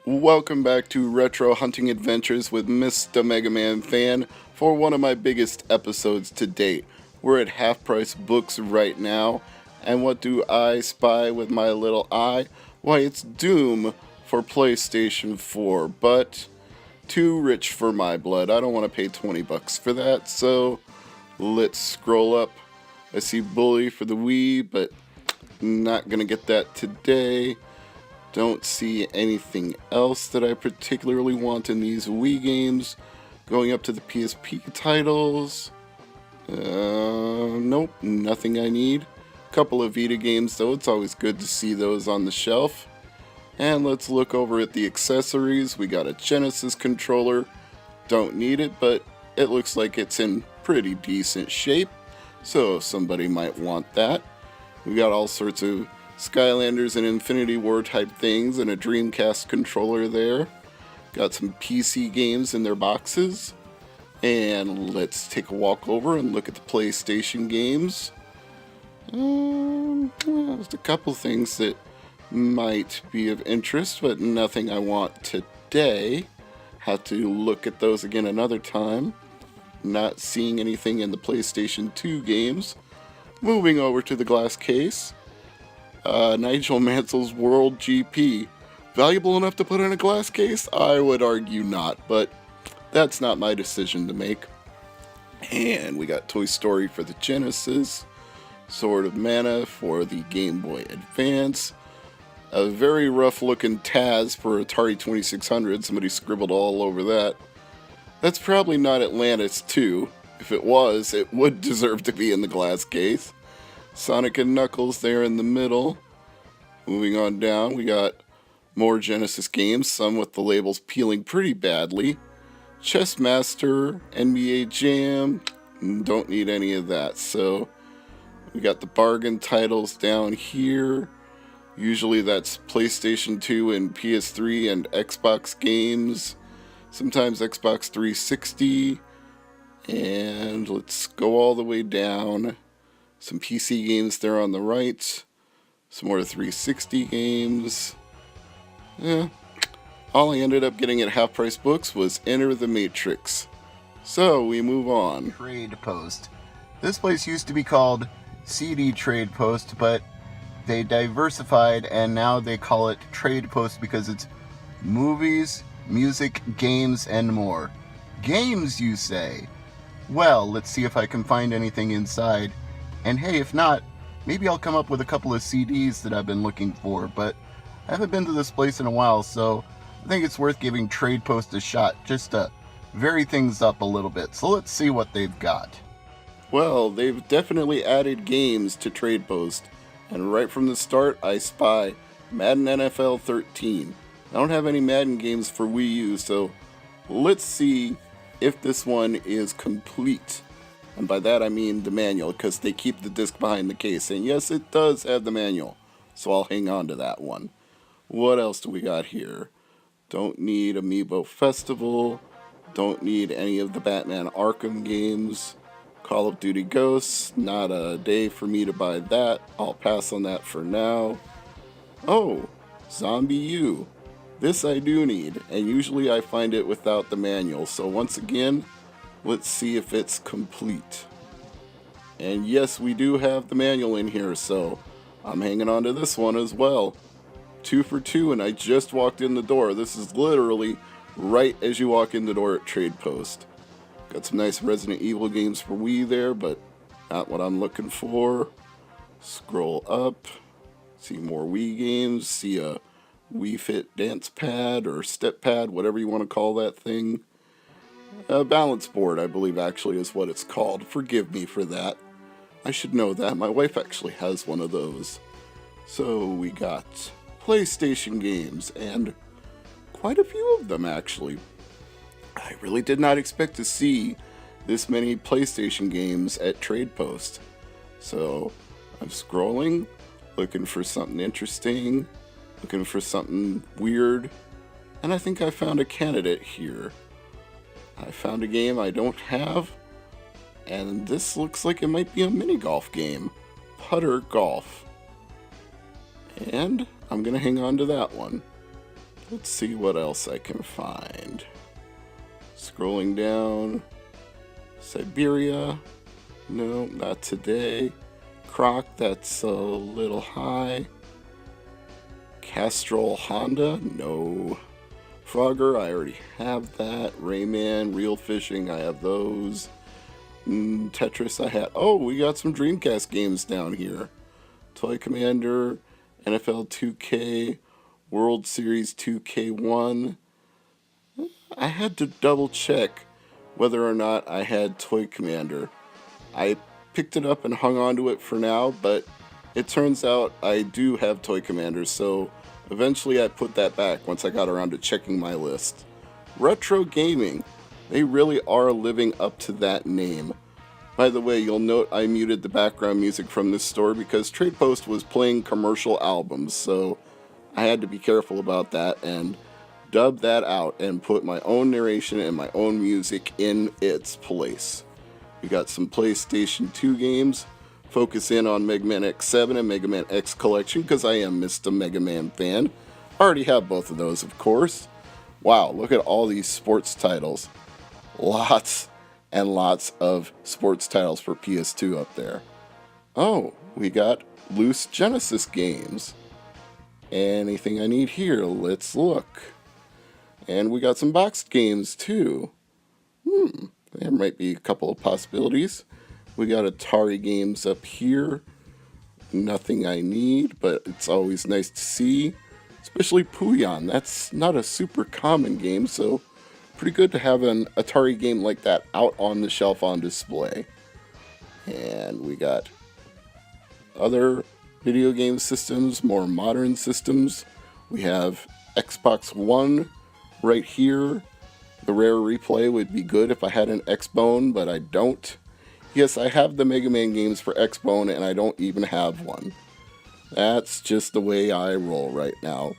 Welcome back to Retro Hunting Adventures with Mr. MegaManFan for one of my biggest episodes to date. We're at Half Price Books right now, and what do I spy with my little eye? Why, it's Doom for PlayStation 4, but too rich for my blood. I don't want to pay $20 for that, so let's scroll up. I see Bully for the Wii, but not gonna get that today. Don't see anything else that I particularly want in these Wii games. Going up to the PSP titles. Nope, nothing I need. Couple of Vita games though, it's always good to see those on the shelf. And let's look over at the accessories. We got a Genesis controller. Don't need it, but it looks like it's in pretty decent shape. So somebody might want that. We got all sorts of Skylanders and Infinity War type things and a Dreamcast controller there. Got some PC games in their boxes. And let's take a walk over and look at the PlayStation games. There's a couple things that might be of interest, but nothing I want today. Have to look at those again another time. Not seeing anything in the PlayStation 2 games. Moving over to the glass case. Nigel Mansell's World GP. Valuable enough to put in a glass case? I would argue not, but that's not my decision to make. And we got Toy Story for the Genesis. Sword of Mana for the Game Boy Advance. A very rough looking Taz for Atari 2600. Somebody scribbled all over that. That's probably not Atlantis 2. If it was, it would deserve to be in the glass case. Sonic and Knuckles there in the middle. Moving on down, we got more Genesis games, some with the labels peeling pretty badly. Chess Master, NBA Jam, don't need any of that. So we got the bargain titles down here. Usually that's PlayStation 2 and PS3 and Xbox games. Sometimes Xbox 360. And let's go all the way down. Some PC games there on the right. Some more 360 games. All I ended up getting at Half Price Books was Enter the Matrix. So we move on. Tradepost. This place used to be called CD Tradepost, but they diversified and now they call it Tradepost because it's movies, music, games, and more. Games, you say? Well, let's see if I can find anything inside. And hey, if not, maybe I'll come up with a couple of CDs that I've been looking for, but I haven't been to this place in a while, so I think it's worth giving Tradepost a shot, just to vary things up a little bit. So let's see what they've got. Well, they've definitely added games to Tradepost, and right from the start, I spy Madden NFL 13. I don't have any Madden games for Wii U, so let's see if this one is complete. And by that I mean the manual, because they keep the disc behind the case. And yes, it does have the manual, so I'll hang on to that one. What else do we got here? Don't need Amiibo Festival. Don't need any of the Batman Arkham games. Call of Duty Ghosts, not a day for me to buy that. I'll pass on that for now. Oh, Zombi U. This I do need, and usually I find it without the manual. So once again, let's see if it's complete. And yes, we do have the manual in here, so I'm hanging on to this one as well. 2 for 2, and I just walked in the door. This is literally right as you walk in the door at Tradepost. Got some nice Resident Evil games for Wii there, but not what I'm looking for. Scroll up, see more Wii games, see a Wii Fit dance pad or step pad, whatever you want to call that thing. A balance board, I believe, actually is what it's called. Forgive me for that. I should know that. My wife actually has one of those. So we got PlayStation games, and quite a few of them, actually. I really did not expect to see this many PlayStation games at Tradepost. So I'm scrolling, looking for something interesting, looking for something weird, and I think I found a candidate here. I found a game I don't have, and this looks like it might be a mini golf game. Putter Golf. And I'm going to hang on to that one. Let's see what else I can find. Scrolling down. Siberia. No, not today. Croc, that's a little high. Castrol Honda, no. Frogger, I already have that. Rayman, Real Fishing, I have those. Tetris, I had. Oh, we got some Dreamcast games down here. Toy Commander, NFL 2K, World Series 2K1. I had to double check whether or not I had Toy Commander. I picked it up and hung on to it for now, but it turns out I do have Toy Commander, so eventually I put that back once I got around to checking my list. Retro Gaming, they really are living up to that name. By the way, you'll note I muted the background music from this store because Tradepost was playing commercial albums, so I had to be careful about that and dub that out and put my own narration and my own music in its place. We got some PlayStation 2 games. Focus in on Mega Man X7 and Mega Man X Collection because I am Mr. MegaManFan. I already have both of those, of course. Wow, look at all these sports titles. Lots and lots of sports titles for PS2 up there. Oh, we got loose Genesis games. Anything I need here? Let's look. And we got some boxed games too. There might be a couple of possibilities. We got Atari games up here. Nothing I need, but it's always nice to see. Especially Puyon. That's not a super common game, so pretty good to have an Atari game like that out on the shelf on display. And we got other video game systems, more modern systems. We have Xbox One right here. The rare replay would be good if I had an Xbone, but I don't. Yes, I have the Mega Man games for Xbone, and I don't even have one. That's just the way I roll right now.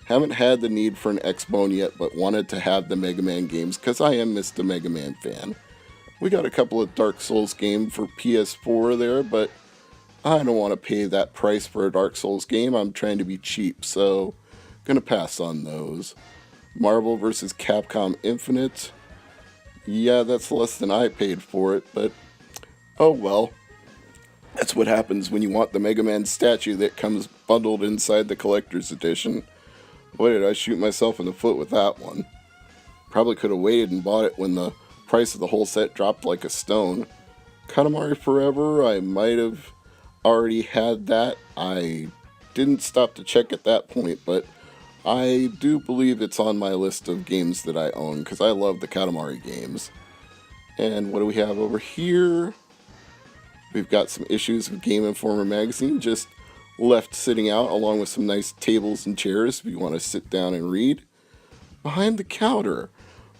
Haven't had the need for an Xbone yet, but wanted to have the Mega Man games because I am Mr. MegaManFan. We got a couple of Dark Souls games for PS4 there, but I don't want to pay that price for a Dark Souls game. I'm trying to be cheap, so gonna pass on those. Marvel vs. Capcom Infinite. Yeah, that's less than I paid for it, but oh well. That's what happens when you want the Mega Man statue that comes bundled inside the collector's edition. Boy, did I shoot myself in the foot with that one. Probably could have waited and bought it when the price of the whole set dropped like a stone. Katamari Forever, I might have already had that. I didn't stop to check at that point, but I do believe it's on my list of games that I own because I love the Katamari games. And what do we have over here? We've got some issues of Game Informer magazine just left sitting out along with some nice tables and chairs if you want to sit down and read. Behind the counter,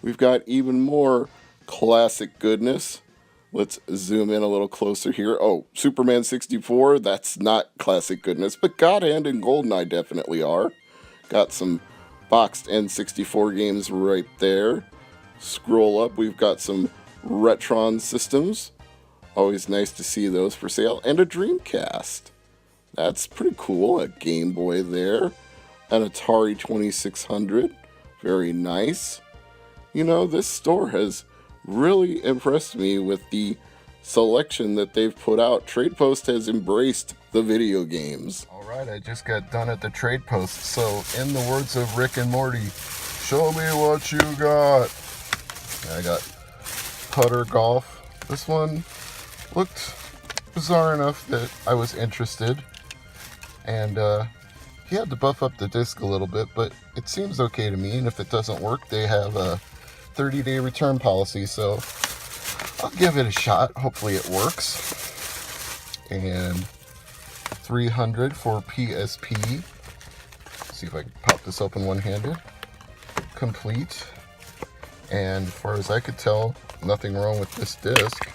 we've got even more classic goodness. Let's zoom in a little closer here. Oh, Superman 64, that's not classic goodness, but God Hand and GoldenEye definitely are. Got some boxed N64 games right there. Scroll up, we've got some Retron systems. Always nice to see those for sale. And a Dreamcast. That's pretty cool. A Game Boy there. An Atari 2600. Very nice. You know, this store has really impressed me with the selection that they've put out. Tradepost has embraced the video games. Alright, I just got done at the Tradepost. So, in the words of Rick and Morty, show me what you got. I got Putter Golf. This one looked bizarre enough that I was interested. And he had to buff up the disc a little bit, but it seems okay to me. And if it doesn't work, they have a 30-day return policy, so I'll give it a shot. Hopefully it works. And 300 for PSP. Let's see if I can pop this open one-handed. Complete. And as far as I could tell, nothing wrong with this disc.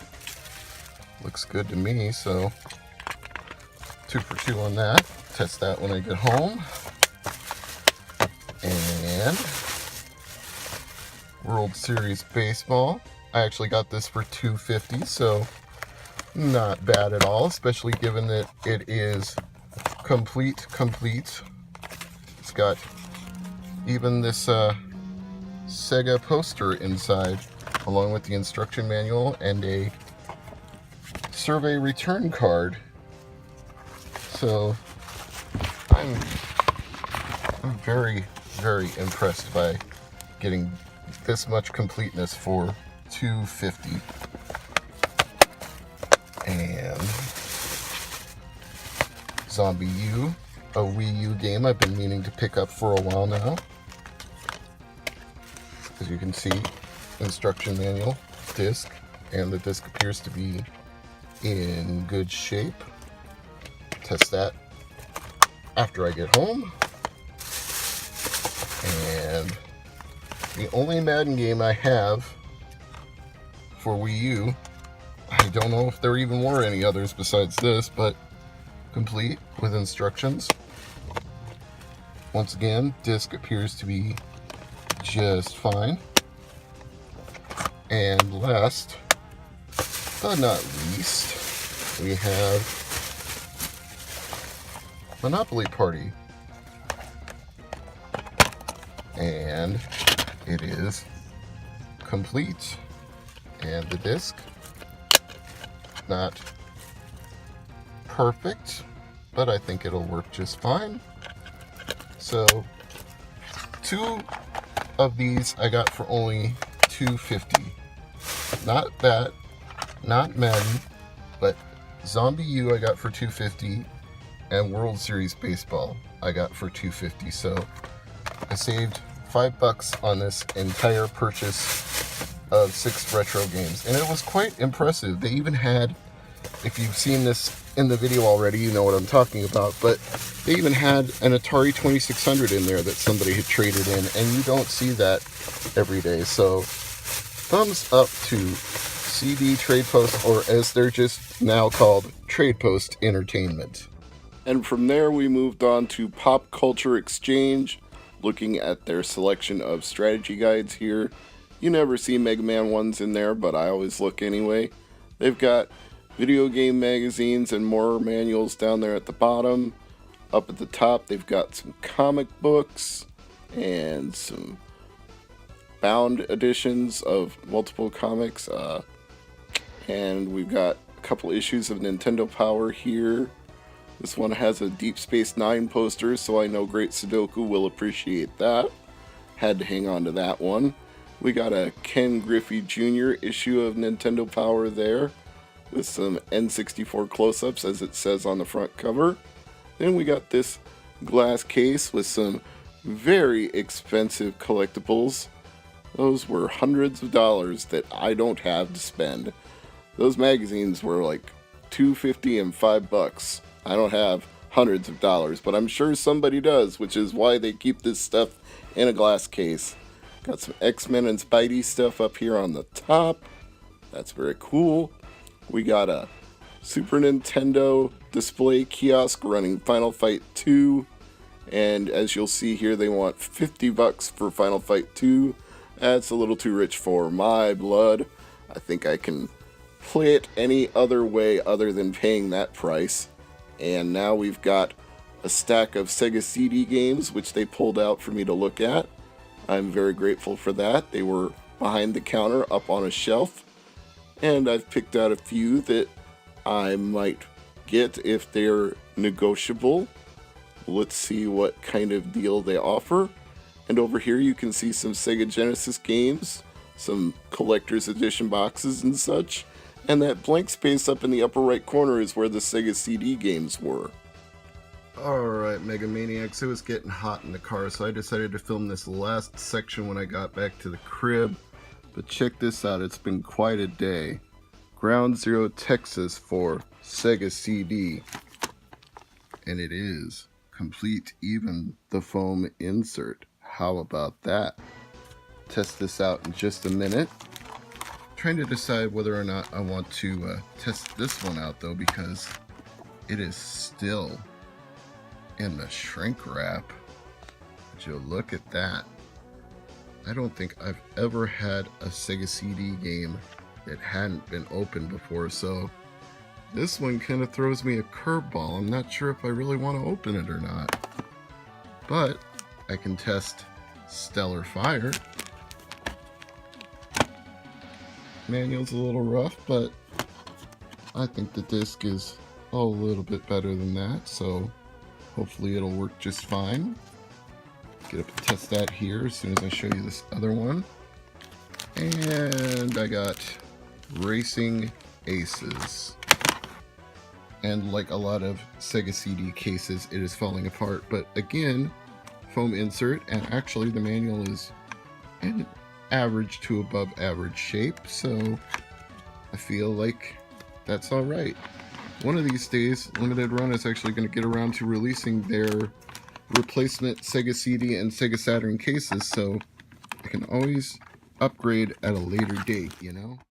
Looks good to me, so 2 for 2 on that. Test that when I get home. And World Series Baseball. I actually got this for $2.50, so not bad at all, especially given that it is complete. It's got even this Sega poster inside, along with the instruction manual and a survey return card. So I'm very, very impressed by getting this much completeness for $250. And Zombi U, a Wii U game I've been meaning to pick up for a while now. As you can see, instruction manual, disc, and the disc appears to be in good shape. Test that after I get home. And the only Madden game I have for Wii U, I don't know if there even were any others besides this, but complete with instructions. Once again, disc appears to be just fine. And last but not least, we have Monopoly Party. And it is complete. And the disc, not perfect, but I think it'll work just fine. So 2 of these I got for only $250. Not that, not Madden, but Zombi U I got for $250, and World Series Baseball I got for $250. So I saved $5 on this entire purchase of 6 retro games, and it was quite impressive. They even had, if you've seen this in the video already, you know what I'm talking about, but they even had an Atari 2600 in there that somebody had traded in, and you don't see that every day. So thumbs up to CD Tradepost, or as they're just now called, Tradepost Entertainment. And from there we moved on to Pop Culture Exchange, looking at their selection of strategy guides here. You never see Mega Man ones in there, but I always look anyway. They've got video game magazines and more manuals down there at the bottom. Up at the top, they've got some comic books and some bound editions of multiple comics. And we've got a couple issues of Nintendo Power here. This one has a Deep Space Nine poster, so I know Great Sudoku will appreciate that. Had to hang on to that one. We got a Ken Griffey Jr. issue of Nintendo Power there, with some N64 close-ups, as it says on the front cover. Then we got this glass case with some very expensive collectibles. Those were hundreds of dollars that I don't have to spend. Those magazines were like $2.50 and $5. I don't have hundreds of dollars, but I'm sure somebody does, which is why they keep this stuff in a glass case. Got some X-Men and Spidey stuff up here on the top. That's very cool. We got a Super Nintendo display kiosk running Final Fight 2. And as you'll see here, they want $50 for Final Fight 2. That's a little too rich for my blood. I think I can play it any other way other than paying that price. And now we've got a stack of Sega Cd Games, which they pulled out for me to look at. I'm very grateful for that. They were behind the counter up on a shelf. And I've picked out a few that I might get if they're negotiable. Let's see what kind of deal they offer. And over here you can see some Sega Genesis games, some collector's edition boxes and such. And that blank space up in the upper right corner is where the Sega CD games were. Alright, Mega Maniacs, it was getting hot in the car, so I decided to film this last section when I got back to the crib. But check this out, it's been quite a day. Ground Zero Texas for Sega CD. And it is complete, even the foam insert. How about that? Test this out in just a minute. Trying to decide whether or not I want to test this one out though, because it is still in the shrink wrap. Would you look at that? I don't think I've ever had a Sega CD game that hadn't been opened before, so this one kind of throws me a curveball. I'm not sure if I really want to open it or not, but I can test stellar fire. Manual's a little rough, but I think the disc is a little bit better than that, so hopefully it'll work just fine. Get up and test that here as soon as I show you this other one. And I got Racing Aces. And like a lot of Sega CD cases, it is falling apart. But again, foam insert, and actually the manual is in average to above average shape, so I feel like that's alright. One of these days, Limited Run is actually going to get around to releasing their replacement Sega CD and Sega Saturn cases, so I can always upgrade at a later date, you know?